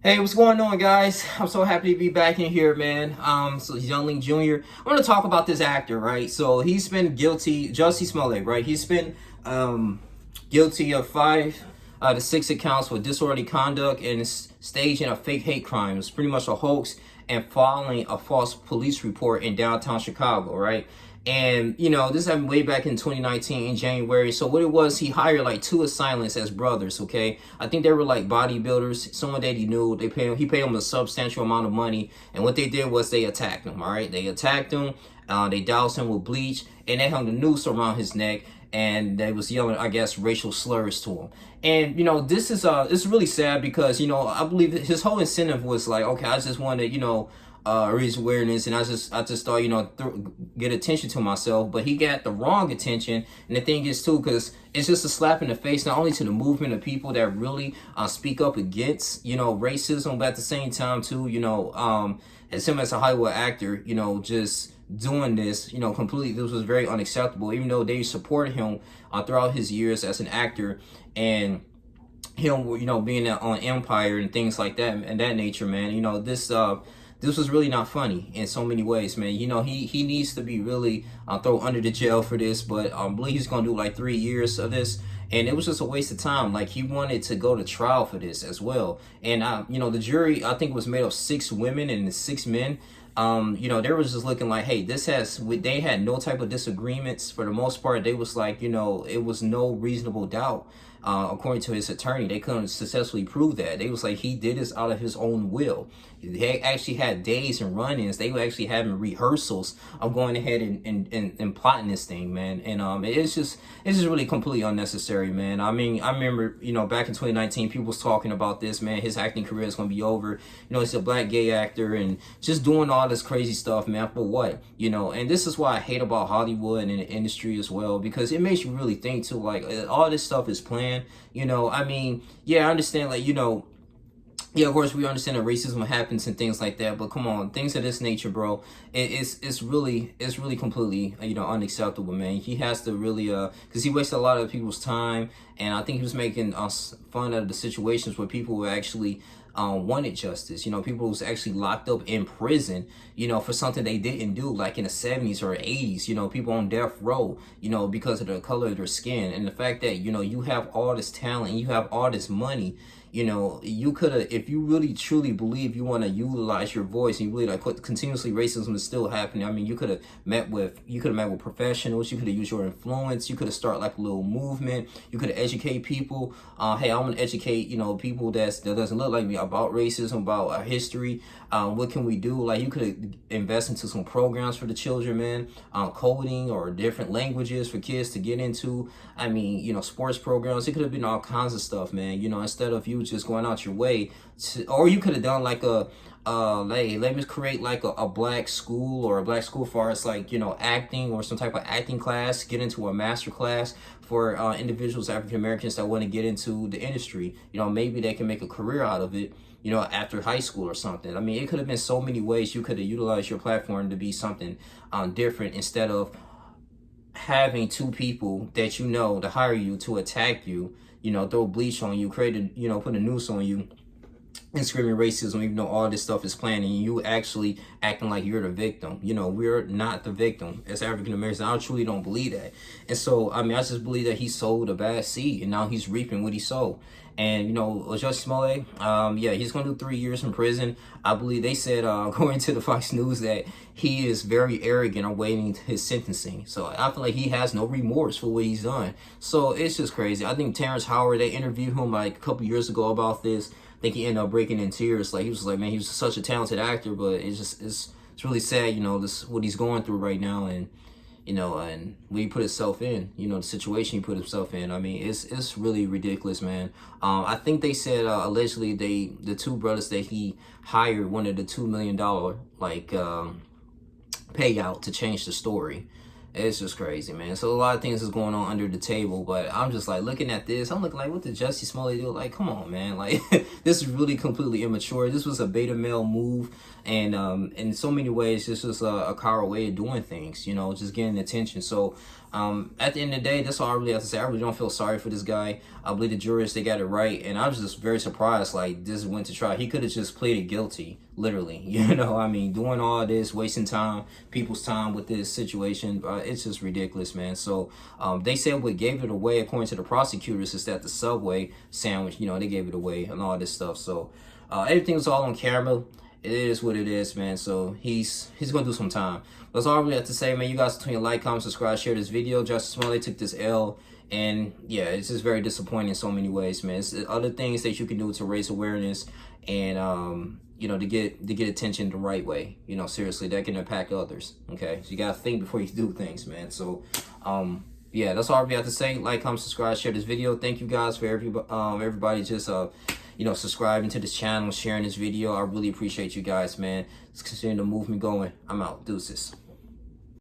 Hey, what's going on, guys? I'm so happy to be back in here, man. So Youngling Jr. I want to talk about this actor, right? So he's been guilty, Jussie Smollett, right? He's been guilty of 5 to 6 accounts for disorderly conduct and staging a fake hate crime. It's pretty much a hoax and filing a false police report in downtown Chicago, right? And, this happened way back in 2019 in January. So what it was, he hired like 2 assailants as brothers, okay? I think they were like bodybuilders, someone that he knew. He paid them a substantial amount of money. And what they did was they attacked him, all right? They attacked him, they doused him with bleach, and they hung the noose around his neck. And they was yelling, I guess, racial slurs to him. And, this is it's really sad because, I believe that his whole incentive was like, okay, I just wanted, raise awareness, and I just thought, get attention to myself. But he got the wrong attention, and the thing is too, because it's just a slap in the face, not only to the movement of people that really speak up against racism, but at the same time too, as him as a Hollywood actor, just doing this, completely, this was very unacceptable. Even though they supported him throughout his years as an actor, and him, being on Empire and things like that and that nature, man. This was really not funny in so many ways, man. He needs to be really thrown under the jail for this, but I believe he's gonna do like 3 years of this, and it was just a waste of time. Like, he wanted to go to trial for this as well, and the jury, I think, was made of 6 women and 6 men. They were just looking like, hey, they had no type of disagreements. For the most part, they was like, it was no reasonable doubt. According to his attorney, they couldn't successfully prove that. They was like, he did this out of his own will. They actually had days and run-ins. They were actually having rehearsals of going ahead and plotting this thing, man. And it's just really completely unnecessary, man. I mean, I remember, back in 2019, people was talking about this, man. His acting career is going to be over. He's a black gay actor and just doing all this crazy stuff, man. For what? And this is why I hate about Hollywood and the industry as well, because it makes you really think too, like, all this stuff is planned. I mean, yeah, I understand, like, yeah, of course, we understand that racism happens and things like that, but come on, things of this nature, bro, it's really completely, unacceptable, man. He has to really, because he wasted a lot of people's time, and I think he was making fun of the situations where people were actually wanted justice. People was actually locked up in prison, for something they didn't do, like in the 70s or 80s, people on death row, because of the color of their skin. And the fact that, you have all this talent, you have all this money, you could have, if you really truly believe you want to utilize your voice, and you really like continuously racism is still happening. I mean, you could have met with professionals, you could have used your influence, you could have started like a little movement, you could have educate people. Hey, I'm gonna educate, people that doesn't look like me about racism, about our history. What can we do? Like, you could invest into some programs for the children, man. Coding or different languages for kids to get into. I mean, sports programs. It could have been all kinds of stuff, man. Instead of you just going out your way or you could have done like let me create like a black school, or a black school for us, like, acting, or some type of acting class, get into a master class for individuals, African Americans, that want to get into the industry. Maybe they can make a career out of it, after high school or something. I mean, it could have been so many ways you could have utilized your platform to be something different, instead of having 2 people that to hire you to attack you, throw bleach on you, put a noose on you, and screaming racism, even though all this stuff is planned, and you actually acting like you're the victim. We're not the victim as African Americans. I truly don't believe that. And so, I mean, I just believe that he sowed a bad seed, and now he's reaping what he sowed. And, Jussie Smollett, yeah, he's going to do 3 years in prison. I believe they said, according to the Fox News, that he is very arrogant awaiting his sentencing. So I feel like he has no remorse for what he's done. So it's just crazy. I think Terrence Howard, they interviewed him like a couple years ago about this. I think he ended up breaking in tears. Like, he was like, man, he was such a talented actor, but it's really sad, this what he's going through right now, and and when he put himself in, the situation he put himself in. I mean, it's really ridiculous, man. I think they said allegedly the 2 brothers that he hired wanted a $2 million like payout to change the story. It's just crazy, man. So a lot of things is going on under the table, but I'm just like looking at this. I'm looking like, what did Jussie Smollett do? Like, come on, man. Like, this is really completely immature. This was a beta male move, and in so many ways, this was a coward way of doing things. Just getting attention. So At the end of the day, that's all I really have to say. I really don't feel sorry for this guy. I believe the jurors, they got it right, and I was just very surprised. Like, this went to trial. He could have just pleaded guilty, literally. You know, I mean, doing all this, wasting time, people's time with this situation, it's just ridiculous, man. So they said what gave it away, according to the prosecutors, is that the Subway sandwich, you know, they gave it away and all this stuff. So everything was all on camera. It is what it is, man. So he's gonna do some time. That's all I really have to say, man. You guys continue to like, comment, subscribe, share this video. Jussie Smollett took this L, and yeah, it's just very disappointing in so many ways, man. It's other things that you can do to raise awareness and you know, to get attention the right way. You know, seriously, that can impact others. Okay, so you gotta think before you do things, man. So yeah, that's all I really have to say. Like, comment, subscribe, share this video. Thank you guys for everybody just you know, subscribing to this channel, sharing this video. I really appreciate you guys, man. It's continuing to move me going. I'm out. Deuces.